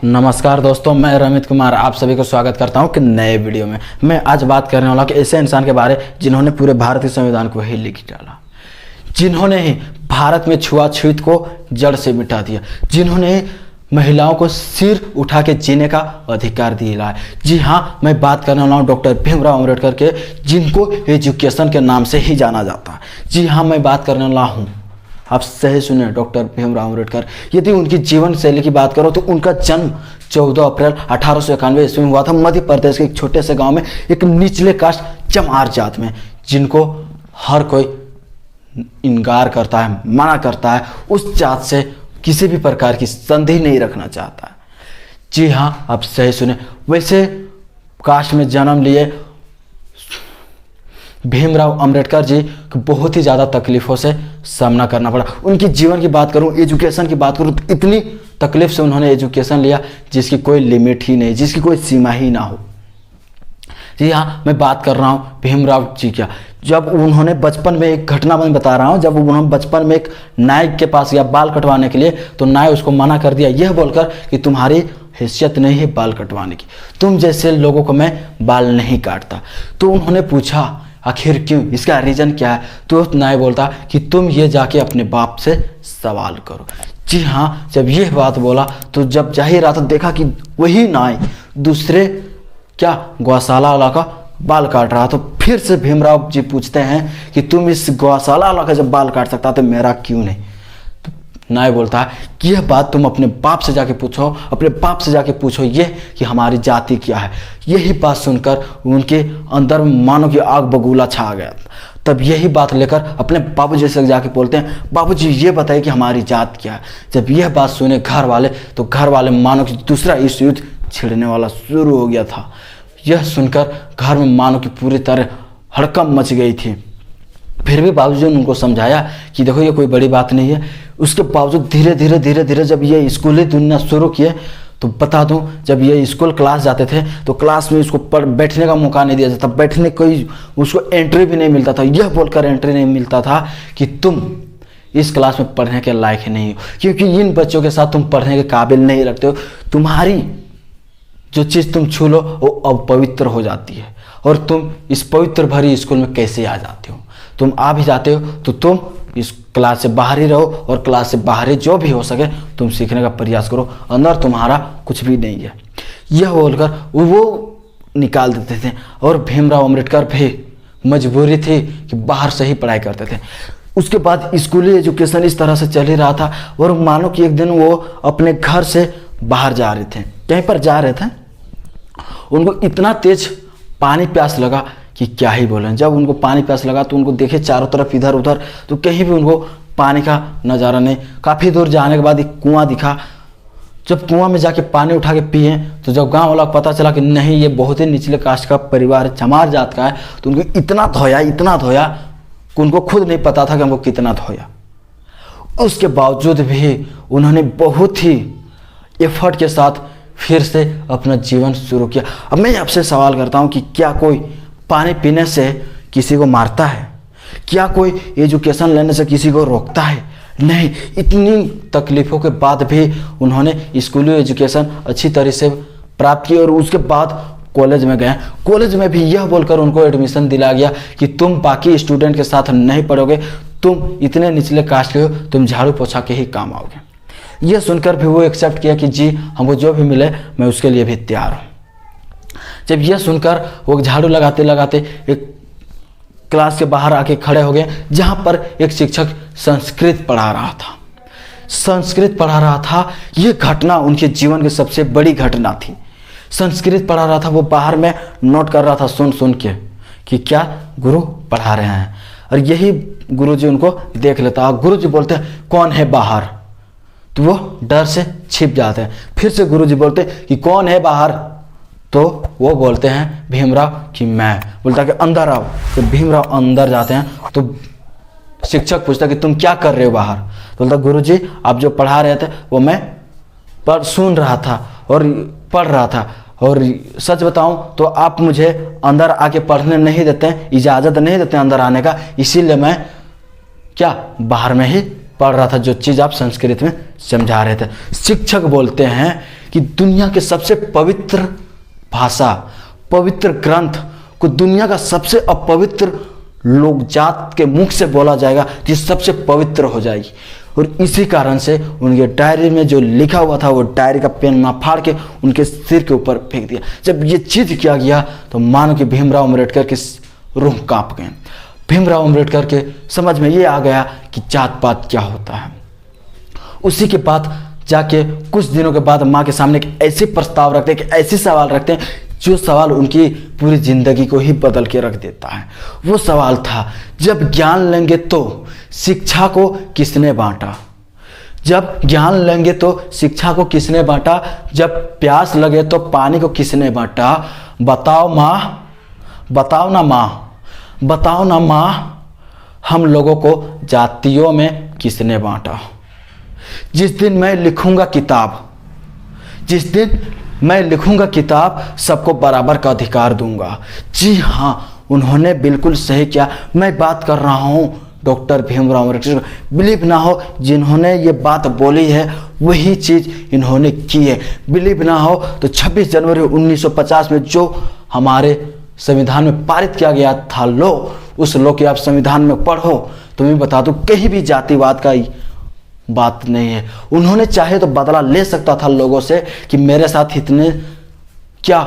नमस्कार दोस्तों, मैं रमित कुमार आप सभी को स्वागत करता हूं कि नए वीडियो में। मैं आज बात करने वाला कि ऐसे इंसान के बारे जिन्होंने पूरे भारतीय संविधान को ही लिख डाला, जिन्होंने ही भारत में छुआछूत को जड़ से मिटा दिया, जिन्होंने महिलाओं को सिर उठा के जीने का अधिकार दिया है। जी हाँ, मैं बात करने वाला हूँ डॉक्टर भीमराव अम्बेडकर के, जिनको एजुकेशन के नाम से ही जाना जाता है। जी हाँ, मैं बात करने वाला हूँ, आप सही सुने, डॉक्टर भीमराव अम्बेडकर। यदि उनकी जीवन शैली की बात करो तो उनका जन्म 14 अप्रैल 1891 ईस्वी में हुआ था, मध्य प्रदेश के एक छोटे से गांव में, एक निचले कास्ट चमार जात में, जिनको हर कोई इनकार करता है, मना करता है, उस जात से किसी भी प्रकार की संधि नहीं रखना चाहता है। जी हाँ, आप सही सुने। वैसे कास्ट में जन्म लिए भीमराव अम्बेडकर जी को बहुत ही ज़्यादा तकलीफ़ों से सामना करना पड़ा। उनकी जीवन की बात करूं, एजुकेशन की बात करूं, तो इतनी तकलीफ से उन्होंने एजुकेशन लिया जिसकी कोई लिमिट ही नहीं, जिसकी कोई सीमा ही ना हो। जी हाँ, मैं बात कर रहा हूँ भीमराव जी क्या। जब उन्होंने बचपन में, एक घटना मैं बता रहा हूँ, जब उन्होंने बचपन में एक नाई के पास गया बाल कटवाने के लिए, तो नाई उसको मना कर दिया, यह बोलकर कि तुम्हारी हैसियत नहीं है बाल कटवाने की, तुम जैसे लोगों को मैं बाल नहीं काटता। तो उन्होंने पूछा आखिर क्यों, इसका रीज़न क्या है? तो नाई बोलता कि तुम ये जाके अपने बाप से सवाल करो। जी हाँ, जब ये बात बोला तो जब जा ही रहा था, देखा कि वही नाई दूसरे गौशाला वाला का बाल काट रहा। तो फिर से भीमराव जी पूछते हैं कि तुम इस गौशाला वाला का जब बाल काट सकता तो मेरा क्यों नहीं? तो नाई बोलता है कि यह बात तुम अपने बाप से जाके पूछो, अपने बाप से जाके पूछो ये कि हमारी जाति क्या है। यही बात सुनकर उनके अंदर मानो कि आग बबूला छा गया। तब यही बात लेकर अपने बाबूजी से जाके बोलते हैं, बाबूजी ये बताइए कि हमारी जात क्या है। जब यह बात सुने घर वाले, तो घर वाले मानो कि दूसरा इस युद्ध छिड़ने वाला शुरू हो गया था। यह सुनकर घर में मानो कि पूरी तरह हड़कंप मच गई थी। फिर भी बाबूजी ने उनको समझाया कि देखो ये कोई बड़ी बात नहीं है। उसके बावजूद धीरे धीरे जब ये स्कूली दुनिया शुरू किए, तो बता दूं, जब ये स्कूल क्लास जाते थे तो क्लास में उसको बैठने का मौका नहीं दिया जाता, बैठने कोई उसको एंट्री भी नहीं मिलता था। यह बोलकर एंट्री नहीं मिलता था कि तुम इस क्लास में पढ़ने के लायक नहीं हो, क्योंकि इन बच्चों के साथ तुम पढ़ने के काबिल नहीं रखते हो। तुम्हारी जो चीज़ तुम छू लो वो अपवित्र हो जाती है, और तुम इस पवित्र भरी स्कूल में कैसे आ जाते हो? तुम आ भी जाते हो तो तुम इस क्लास से बाहर ही रहो, और क्लास से बाहर ही जो भी हो सके तुम सीखने का प्रयास करो, अंदर तुम्हारा कुछ भी नहीं है। यह बोलकर वो निकाल देते थे। और भीमराव अम्बेडकर भी मजबूरी थी कि बाहर से ही पढ़ाई करते थे। उसके बाद स्कूली एजुकेशन इस तरह से चल ही रहा था, और मानो कि एक दिन वो अपने घर से बाहर जा रहे थे, कहीं पर जा रहे थे, उनको इतना तेज पानी प्यास लगा कि क्या ही बोलें। जब उनको पानी प्यास लगा तो उनको देखे चारों तरफ इधर उधर, तो कहीं भी उनको पानी का नज़ारा नहीं। काफ़ी दूर जाने के बाद एक कुआं दिखा। जब कुआं में जाके पानी उठा के पिए, तो जब गांव वाला को पता चला कि नहीं ये बहुत ही निचले कास्ट का परिवार है, चमार जात का है, तो उनको इतना धोया कि उनको खुद नहीं पता था कि हमको कितना धोया। उसके बावजूद भी उन्होंने बहुत ही एफर्ट के साथ फिर से अपना जीवन शुरू किया। अब मैं आपसे सवाल करता हूं कि क्या कोई पानी पीने से किसी को मारता है? क्या कोई एजुकेशन लेने से किसी को रोकता है? नहीं। इतनी तकलीफ़ों के बाद भी उन्होंने स्कूली एजुकेशन अच्छी तरह से प्राप्त की, और उसके बाद कॉलेज में गए। कॉलेज में भी यह बोलकर उनको एडमिशन दिलाया गया कि तुम बाकी स्टूडेंट के साथ नहीं पढ़ोगे, तुम इतने निचले कास्ट के हो, तुम झाड़ू पोछा के ही काम आओगे। यह सुनकर भी वो एक्सेप्ट किया कि जी हमको जो भी मिले मैं उसके लिए भी तैयार हूँ। जब यह सुनकर वो झाड़ू लगाते लगाते एक क्लास के बाहर आके खड़े हो गए, जहाँ पर एक शिक्षक संस्कृत पढ़ा रहा था। ये घटना उनके जीवन की सबसे बड़ी घटना थी। संस्कृत पढ़ा रहा था, वो बाहर में नोट कर रहा था सुन के कि क्या गुरु पढ़ा रहे हैं, और यही गुरुजी उनको देख लेता। गुरुजी बोलते हैं कौन है बाहर, तो वो डर से छिप जाते हैं। फिर से गुरुजी बोलते कि कौन है बाहर, तो वो बोलते हैं भीमराव कि मैं। बोलता कि अंदर आओ, तो भीमराव अंदर जाते हैं। तो शिक्षक पूछता कि तुम क्या कर रहे हो बाहर? तो बोलता गुरुजी आप जो पढ़ा रहे थे वो मैं सुन रहा था और पढ़ रहा था, और सच बताऊं तो आप मुझे अंदर आके पढ़ने नहीं देते, इजाज़त नहीं देते अंदर आने का, इसीलिए मैं बाहर में ही पढ़ रहा था जो चीज़ आप संस्कृत में समझा रहे थे। शिक्षक बोलते हैं कि दुनिया के सबसे पवित्र भाषा, पवित्र ग्रंथ को दुनिया का सबसे अपवित्र लोग जात के मुख से बोला जाएगा तो सबसे पवित्र हो जाएगी। और इसी कारण से उनके डायरी में जो लिखा हुआ था वो डायरी का पेन फाड़ के उनके सिर के ऊपर फेंक दिया। जब ये चीज किया गया तो मानो कि भीमराव अम्बेडकर के रूह कांप गए। भीमराव अम्बेडकर के समझ में ये आ गया कि जात पात क्या होता है। उसी के बाद जाके कुछ दिनों के बाद माँ के सामने एक ऐसे प्रस्ताव रखते हैं, कि ऐसे सवाल रखते हैं जो सवाल उनकी पूरी जिंदगी को ही बदल के रख देता है। वो सवाल था, जब ज्ञान लेंगे तो शिक्षा को किसने बांटा? जब ज्ञान लेंगे तो शिक्षा को किसने बांटा? जब प्यास लगे तो पानी को किसने बांटा? बताओ माँ, बताओ ना माँ, बताओ ना माँ, हम लोगों को जातियों में किसने बांटा? जिस दिन मैं लिखूंगा किताब, जिस दिन मैं लिखूंगा किताब, सबको बराबर का अधिकार दूंगा। जी हाँ, उन्होंने बिल्कुल सही किया। मैं बात कर रहा हूँ डॉक्टर भीमराव अम्बेडकर। बिलीव ना हो, जिन्होंने ये बात बोली है वही चीज़ इन्होंने की है। बिलीव ना हो तो 26 जनवरी 1950 में जो हमारे संविधान में पारित किया गया था लो, उस लो के आप संविधान में पढ़ो तो मैं बता दूँ कहीं भी जातिवाद का बात नहीं है। उन्होंने चाहे तो बदला ले सकता था लोगों से कि मेरे साथ इतने क्या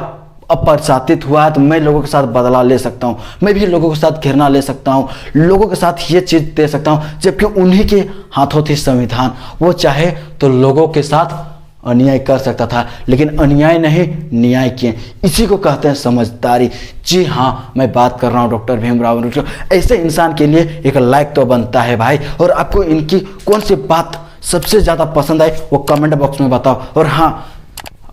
अपरचातित हुआ है तो मैं लोगों के साथ बदला ले सकता हूँ, मैं भी लोगों के साथ घृणा ले सकता हूँ, लोगों के साथ ये चीज़ दे सकता हूँ। जबकि उन्हीं के हाथों थी संविधान, वो चाहे तो लोगों के साथ अन्याय कर सकता था, लेकिन अन्याय नहीं न्याय किए। इसी को कहते हैं समझदारी। जी हाँ, मैं बात कर रहा हूँ डॉक्टर भीमराव अम्बेडकर। ऐसे इंसान के लिए एक लाइक तो बनता है भाई। और आपको इनकी कौन सी बात सबसे ज़्यादा पसंद आई वो कमेंट बॉक्स में बताओ। और हाँ,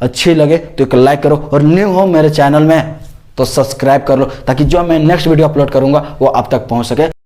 अच्छी लगे तो एक लाइक करो, और न्यू हो मेरे चैनल में तो सब्सक्राइब कर लो, ताकि जो मैं नेक्स्ट वीडियो अपलोड करूँगा वो आप तक पहुँच सके।